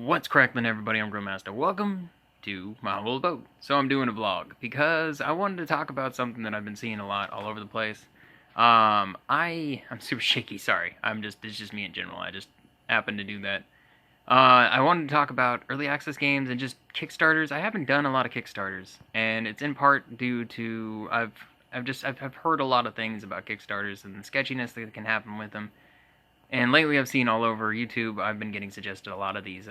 What's cracklin', everybody? I'm Grillmaster. Welcome to my humble abode. So I'm doing a vlog because I wanted to talk about something that I've been seeing a lot all over the place. I'm super shaky. Sorry. It's just me in general. I just happen to do that. I wanted to talk about early access games and just Kickstarters. I haven't done a lot of Kickstarters, and it's in part due to I've heard a lot of things about Kickstarters and the sketchiness that can happen with them. And lately I've seen all over YouTube, I've been getting suggested a lot of these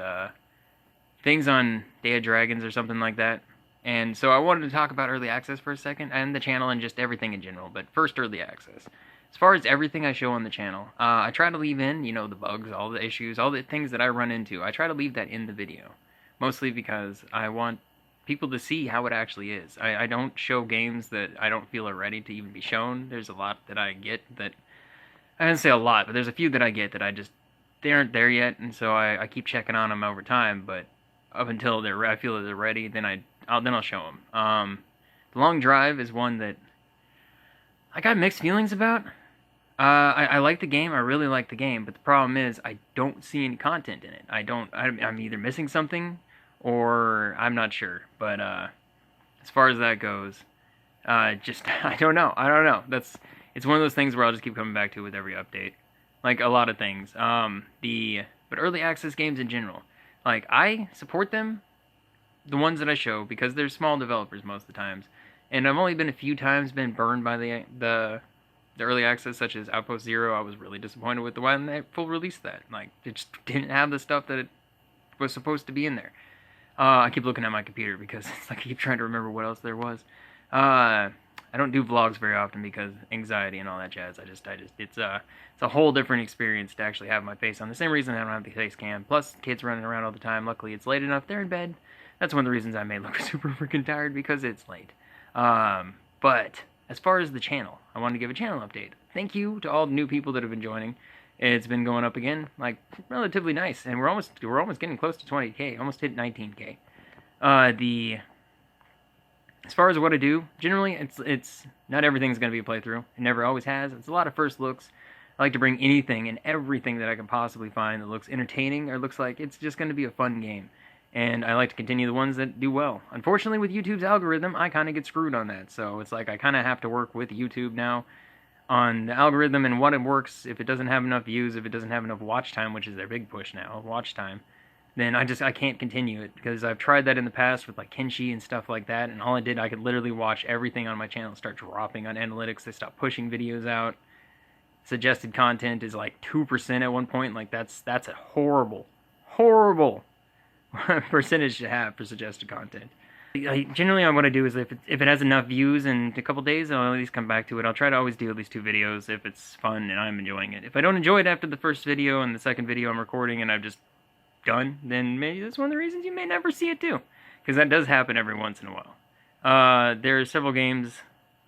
things on Day of Dragons or something like that. And so I wanted to talk about early access for a second, and the channel and just everything in general, but first early access. As far as everything I show on the channel, I try to leave in, the bugs, all the issues, all the things that I run into. I try to leave that in the video, mostly because I want people to see how it actually is. I don't show games that I don't feel are ready to even be shown. There's a lot that I get that, I didn't say a lot, but there's a few that I get that they aren't there yet, and so I keep checking on them over time, but up until I feel that they're ready, then I'll show them. The Long Drive is one that I got mixed feelings about. I like the game, I really like the game, but the problem is I don't see any content in it. I'm either missing something, or I'm not sure, but as far as that goes, I don't know. It's one of those things where I'll just keep coming back to with every update. Like a lot of things. But early access games in general. Like, I support them, the ones that I show, because they're small developers most of the times. And I've only been a few times been burned by the early access, such as Outpost Zero. I was really disappointed with the one they full released that. Like, it just didn't have the stuff that it was supposed to be in there. I keep looking at my computer because it's like I keep trying to remember what else there was. I don't do vlogs very often because anxiety and all that jazz. It's a whole different experience to actually have my face on. The same reason I don't have the face cam. Plus, kids running around all the time. Luckily, it's late enough. They're in bed. That's one of the reasons I may look super freaking tired, because it's late. But as far as the channel, I wanted to give a channel update. Thank you to all the new people that have been joining. It's been going up again, like, relatively nice, and we're almost getting close to 20K. Almost hit 19K. As far as what I do, generally, it's not everything's going to be a playthrough. It never always has. It's a lot of first looks. I like to bring anything and everything that I can possibly find that looks entertaining or looks like it's just going to be a fun game. And I like to continue the ones that do well. Unfortunately, with YouTube's algorithm, I kind of get screwed on that. So it's like I kind of have to work with YouTube now on the algorithm and what it works. If it doesn't have enough views, if it doesn't have enough watch time, which is their big push now, watch time, then I can't continue it, because I've tried that in the past with like Kenshi and stuff like that, and all I could literally watch everything on my channel start dropping on analytics. They stopped pushing videos out. Suggested content is like 2% at one point. Like that's a horrible percentage to have for suggested content. Generally, what I do is if it has enough views in a couple days, I'll at least come back to it. I'll try to always do at least 2 videos if it's fun and I'm enjoying it. If I don't enjoy it after the first video and the second video I'm recording and I've just done, then maybe that's one of the reasons you may never see it too, because that does happen every once in a while. There are several games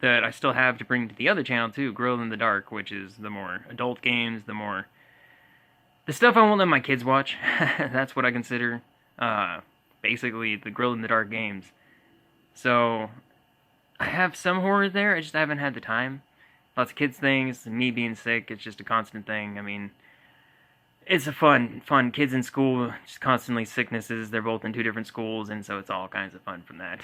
that I still have to bring to the other channel too, Grill in the Dark, which is the more adult games, the stuff I won't let my kids watch. That's what I consider basically the Grill in the Dark games. So I have some horror there, I just haven't had the time. Lots of kids things, me being sick, it's just a constant thing. I mean, it's a fun. Kids in school, just constantly sicknesses. They're both in 2 different schools, and so it's all kinds of fun from that.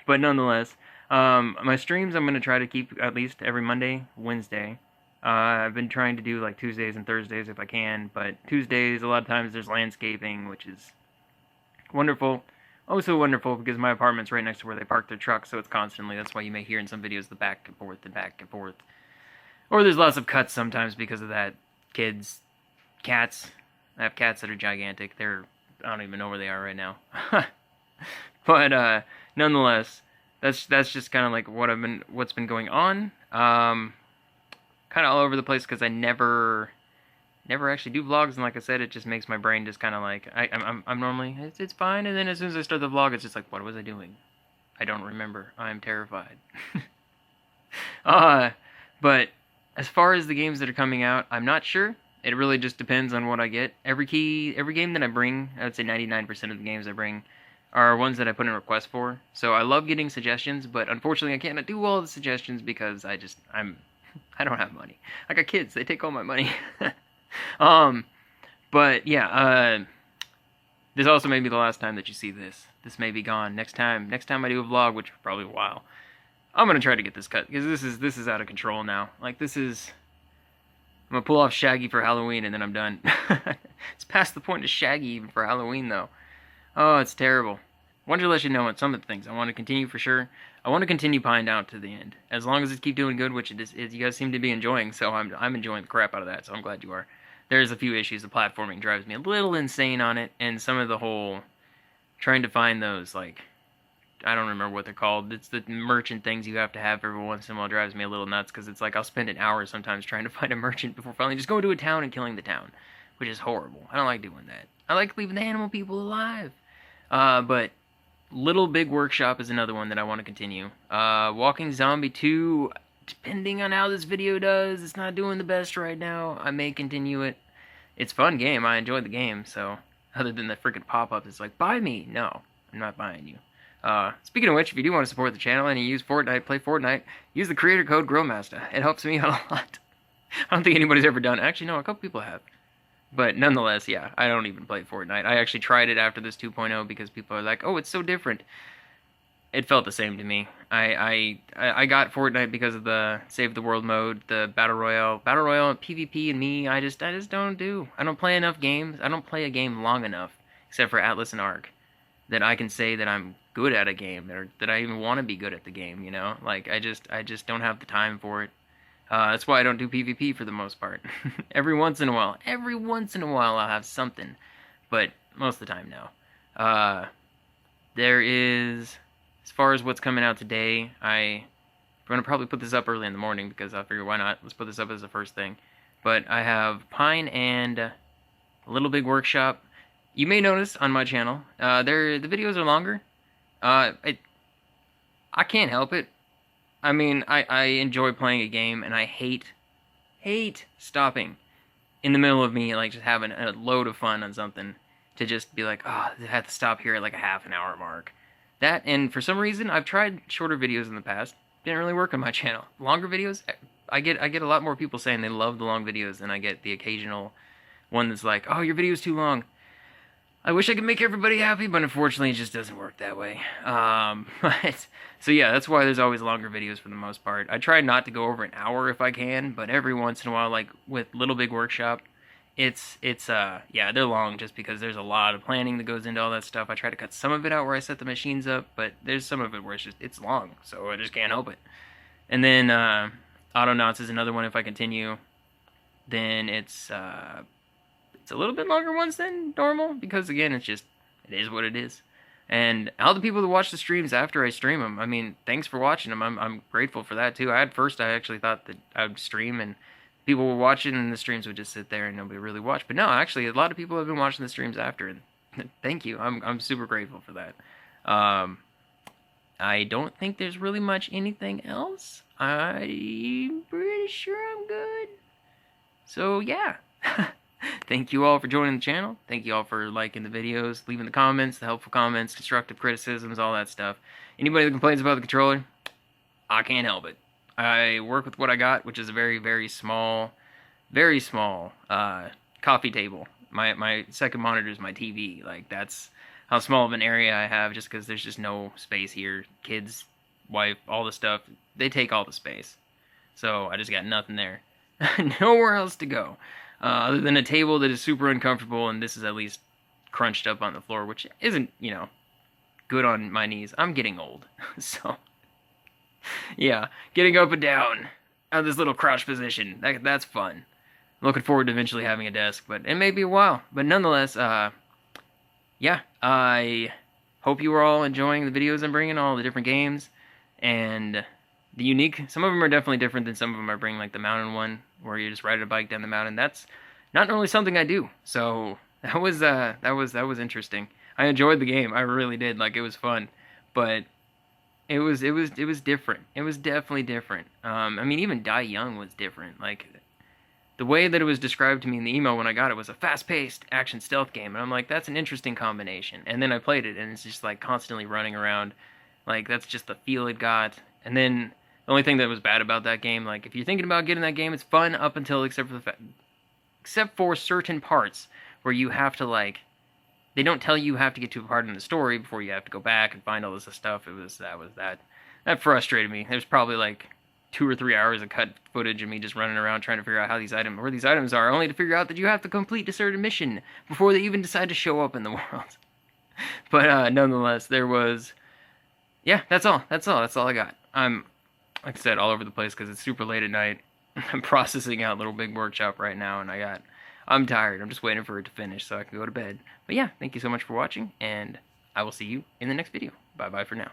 But nonetheless, my streams I'm going to try to keep at least every Monday, Wednesday. I've been trying to do like Tuesdays and Thursdays if I can, but Tuesdays, a lot of times there's landscaping, which is wonderful. Oh, so wonderful, because my apartment's right next to where they park their trucks, so it's constantly, that's why you may hear in some videos the back and forth. Or there's lots of cuts sometimes because of that. Kids, cats. I have cats that are gigantic. I don't even know where they are right now. But nonetheless, that's just kind of like what's been going on. Kind of all over the place, because I never actually do vlogs, and like I said, it just makes my brain just kind of like I'm normally it's fine, and then as soon as I start the vlog, it's just like, what was I doing? I don't remember. I'm terrified. But as far as the games that are coming out, I'm not sure. It really just depends on what I get. Every game that I bring, I would say 99% of the games I bring are ones that I put in requests for. So I love getting suggestions, but unfortunately I can't do all the suggestions because I don't have money. I got kids, they take all my money. But yeah, This also may be the last time that you see this. This may be gone. Next time I do a vlog, which is probably a while, I'm gonna try to get this cut, because this is out of control now. Like, I'm gonna pull off Shaggy for Halloween and then I'm done. It's past the point of Shaggy even for Halloween though. Oh, it's terrible. I wanted to let you know on some of the things I want to continue for sure. I want to continue Pine Down to the end, as long as it keep doing good, which it is. You guys seem to be enjoying, so I'm enjoying the crap out of that. So I'm glad you are. There's a few issues. The platforming drives me a little insane on it, and some of the whole trying to find those, like, I don't remember what they're called. It's the merchant things you have to have every once in a while drives me a little nuts, because it's like I'll spend an hour sometimes trying to find a merchant before finally just going to a town and killing the town, which is horrible. I don't like doing that. I like leaving the animal people alive. But Little Big Workshop is another one that I want to continue. Walking Zombie 2, depending on how this video does, it's not doing the best right now. I may continue it. It's a fun game. I enjoyed the game, so other than the freaking pop-up, it's like, buy me. No, I'm not buying you. Speaking of which, if you do want to support the channel and you use Fortnite, play Fortnite, use the creator code GROWMASTA. It helps me out a lot. I don't think anybody's ever done it. Actually, no, a couple people have. But nonetheless, yeah, I don't even play Fortnite. I actually tried it after this 2.0 because people are like, oh, it's so different. It felt the same to me. I got Fortnite because of the Save the World mode, the Battle Royale, PvP, and me. I just don't do. I don't play enough games. I don't play a game long enough, except for Atlas and Ark, that I can say that I'm good at a game, or that I even want to be good at the game. You know, like I just don't have the time for it. That's why I don't do PvP for the most part. Every once in a while I'll have something, but most of the time, no. There is, as far as what's coming out today, I'm going to probably put this up early in the morning, because I figure, why not? Let's put this up as the first thing. But I have Pine and Little Big Workshop. You may notice on my channel, the videos are longer. I can't help it. I mean, I enjoy playing a game, and I hate stopping in the middle of me, like, just having a load of fun on something, to just be like, oh, I have to stop here at, like, a half-an-hour mark. That, and for some reason, I've tried shorter videos in the past. Didn't really work on my channel. Longer videos, I get a lot more people saying they love the long videos, and I get the occasional one that's like, oh, your video's too long. I wish I could make everybody happy, but unfortunately it just doesn't work that way. So yeah, that's why there's always longer videos for the most part. I try not to go over an hour if I can, but every once in a while, like with Little Big Workshop, yeah, they're long just because there's a lot of planning that goes into all that stuff. I try to cut some of it out where I set the machines up, but there's some of it where it's long, so I just can't help it. And then Autonauts is another one if I continue. Then it's a little bit longer ones than normal, because again, it is what it is. And all the people that watch the streams after I stream them, I mean, thanks for watching them. I'm grateful for that too. I actually thought that I would stream and people were watching and the streams would just sit there and nobody really watched. But no, actually, a lot of people have been watching the streams after, and thank you. I'm super grateful for that. I don't think there's really much anything else. I'm pretty sure I'm good. So yeah. Thank you all for joining the channel. Thank you all for liking the videos, leaving the comments, the helpful comments, constructive criticisms, all that stuff. Anybody that complains about the controller, I can't help it. I work with what I got, which is a very, very small coffee table. My second monitor is my TV. Like, that's how small of an area I have, just because there's just no space here. Kids, wife, all the stuff, they take all the space. So I just got nothing there. Nowhere else to go. Other than a table that is super uncomfortable, and this is at least crunched up on the floor, which isn't, you know, good on my knees. I'm getting old, so, yeah, getting up and down out of this little crouch position, that's fun. Looking forward to eventually having a desk, but it may be a while. But nonetheless, yeah, I hope you are all enjoying the videos I'm bringing, all the different games, and the unique, some of them are definitely different than some of them I bring, like the mountain one, where you just ride a bike down the mountain. That's not normally something I do, so that was interesting. I enjoyed the game, I really did. Like, it was fun, but it was different. It was definitely different. I mean, even Die Young was different. Like, the way that it was described to me in the email when I got it was a fast-paced action stealth game, and I'm like, that's an interesting combination. And then I played it, and it's just like constantly running around. Like, that's just the feel it got. And then the only thing that was bad about that game, like, if you're thinking about getting that game, it's fun up until, except for certain parts where you have to, like, they don't tell you have to get to a part in the story before you have to go back and find all this stuff. That frustrated me. There's probably like 2 or 3 hours of cut footage of me just running around trying to figure out where these items are, only to figure out that you have to complete a certain mission before they even decide to show up in the world. But nonetheless, there was, yeah, that's all I got. I'm, like I said, all over the place because it's super late at night. I'm processing out Little Big Workshop right now, and I'm tired. I'm just waiting for it to finish so I can go to bed. But yeah, thank you so much for watching, and I will see you in the next video. Bye-bye for now.